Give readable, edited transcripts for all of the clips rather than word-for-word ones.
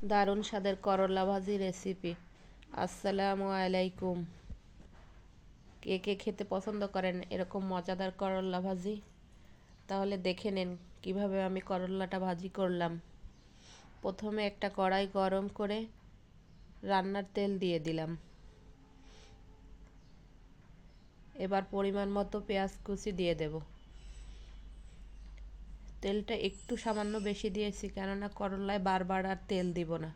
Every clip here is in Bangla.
দারুণ স্বাদের করলা ভাজি রেসিপি। আসসালামু আলাইকুম। কে কে খেতে পছন্দ করেন এরকম মজাদার করলা ভাজি? তাহলে দেখে নিন কিভাবে আমি করলাটা ভাজি করলাম। প্রথমে একটা কড়াই গরম করে রান্নার তেল দিয়ে দিলাম। এবার পরিমাণ মতো পেঁয়াজ কুচি দিয়ে দেব। তেলটা একটু সামান্য বেশি দিয়েছি, কেননা করলায় বারবার আর তেল দিব না,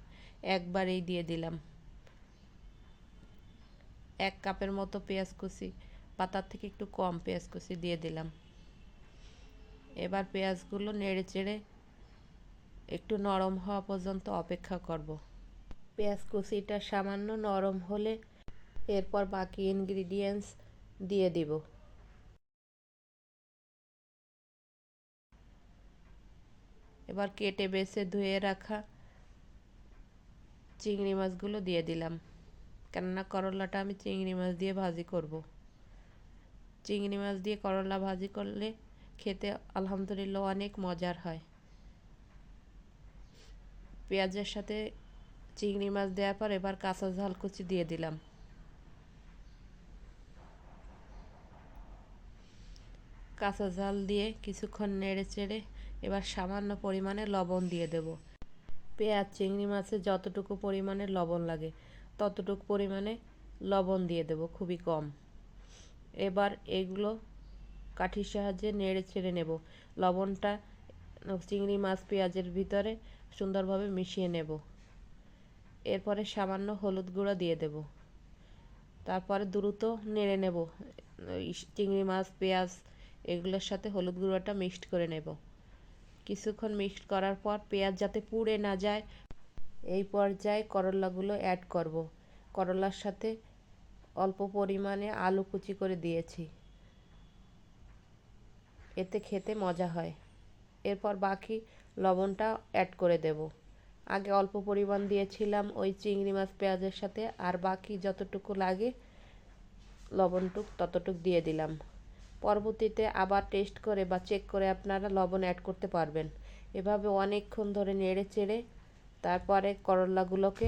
একবারেই দিয়ে দিলাম। 1 কাপের মতো পেঁয়াজ কুচি, পাতার থেকে একটু কম পেঁয়াজ কুচি দিয়ে দিলাম। এবার পেঁয়াজগুলো নেড়ে চেড়ে একটু নরম হওয়া পর্যন্ত অপেক্ষা করব। পেঁয়াজ কুচিটা সামান্য নরম হলে এরপর বাকি ইনগ্রিডিয়েন্টস দিয়ে দিব। এবার কেটে বেছে ধুয়ে রাখা চিংড়ি মাছগুলো দিয়ে দিলাম, কেননা করলাটা আমি চিংড়ি মাছ দিয়ে ভাজি করব। চিংড়ি মাছ দিয়ে করলা ভাজি করলে খেতে আলহামদুলিল্লাহ অনেক মজার হয়। পেঁয়াজের সাথে চিংড়ি মাছ দেওয়ার পর এবার কাঁচা ঝাল কুচি দিয়ে দিলাম। কাঁচা ঝাল দিয়ে কিছুক্ষণ নেড়ে চেড়ে এবার সামান্য পরিমাণে লবণ দিয়ে দেব। পেঁয়াজ চিংড়ি মাছে যতটুকু পরিমাণে লবণ লাগে ততটুকু পরিমাণে লবণ দিয়ে দেব, খুবই কম। এবার এগুলো কাঠির সাহায্যে নেড়ে চেড়ে নেব। লবণটা চিংড়ি মাছ পেঁয়াজের ভিতরে সুন্দরভাবে মিশিয়ে নেব। এরপরে সামান্য হলুদ গুঁড়ো দিয়ে দেব। তারপরে দ্রুত নেড়ে নেব। চিংড়ি মাছ পেঁয়াজ এগুলোর সাথে হলুদ গুঁড়োটা মিক্সড করে নেব। কিছুক্ষণ মিক্সড করার পর পেঁয়াজ যাতে পুড়ে না যায় এই পর্যায়ে করলাগুলো অ্যাড করব। করলার সাথে অল্প পরিমাণে আলু কুচি করে দিয়েছি, এতে খেতে মজা হয়। এরপর বাকি লবণটা অ্যাড করে দেব। আগে অল্প পরিমাণ দিয়েছিলাম ওই চিংড়ি মাছ পেঁয়াজের সাথে, আর বাকি যতটুকু লাগে লবণটুক ততটুক দিয়ে দিলাম। পরবর্তীতে আবার টেস্ট করে বা চেক করে আপনারা লবণ অ্যাড করতে পারবেন। এভাবে অনেকক্ষণ ধরে নেড়ে চেড়ে তারপরে করলাগুলোকে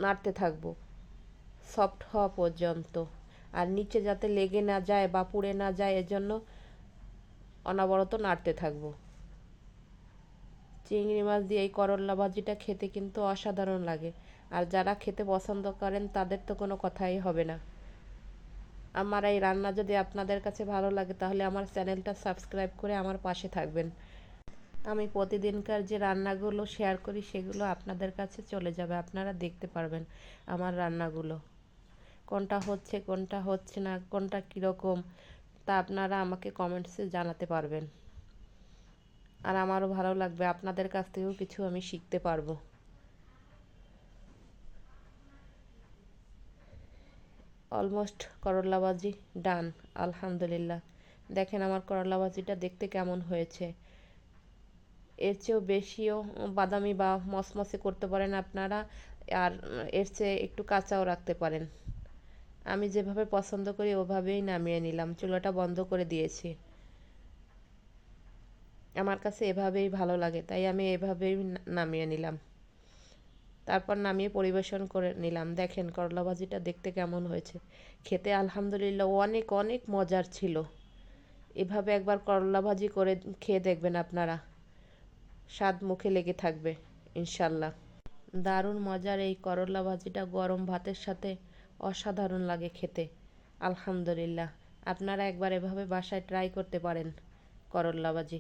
নাড়তে থাকবো সফট হওয়া পর্যন্ত। আর নিচে যাতে লেগে না যায় বা পুড়ে না যায় এজন্য অনবরত নাড়তে থাকবো। চিংড়ি মাছ দিয়ে এই করলা ভাজিটা খেতে কিন্তু অসাধারণ লাগে, আর যারা খেতে পছন্দ করেন তাদের তো কোনো কথাই হবে না। আমার এই রান্না যদি আপনাদের কাছে ভালো লাগে তাহলে আমার চ্যানেলটা সাবস্ক্রাইব করে আমার পাশে থাকবেন। আমি প্রতিদিনকার যে রান্নাগুলো শেয়ার করি সেগুলো আপনাদের কাছে চলে যাবে, আপনারা দেখতে পারবেন আমার রান্নাগুলো কোনটা হচ্ছে কোনটা হচ্ছে না, কোনটা কীরকম, তা আপনারা আমাকে কমেন্টসে জানাতে পারবেন। আর আমারও ভালো লাগবে, আপনাদের কাছ থেকেও কিছু আমি শিখতে পারবো। অলমোস্ট করলা ভাজি ডান, আলহামদুলিল্লাহ। দেখেন আমার করলা ভাজিটা দেখতে কেমন হয়েছে। এর চেয়েও বেশিও বাদামি বা মচমচে করতে পারেন আপনারা, আর এর চেয়ে একটু কাঁচাও রাখতে পারেন। আমি যেভাবে পছন্দ করি ওভাবেই নামিয়ে নিলাম, চুলাটা বন্ধ করে দিয়েছি। আমার কাছে এভাবেই ভালো লাগে তাই আমি এভাবেই নামিয়ে নিলাম। তারপর নামিয়ে পরিবেশন করে নিলাম। দেখেন করলা ভাজিটা দেখতে কেমন হয়েছে, খেতে আলহামদুলিল্লাহ অনেক অনেক মজার ছিল। এভাবে একবার করলা ভাজি করে খেয়ে দেখবেন আপনারা, স্বাদ মুখে লেগে থাকবে ইনশাল্লাহ। দারুণ মজার এই করলা ভাজিটা গরম ভাতের সাথে অসাধারণ লাগে খেতে আলহামদুলিল্লাহ। আপনারা একবার এভাবে বাসায় ট্রাই করতে পারেন করলা ভাজি।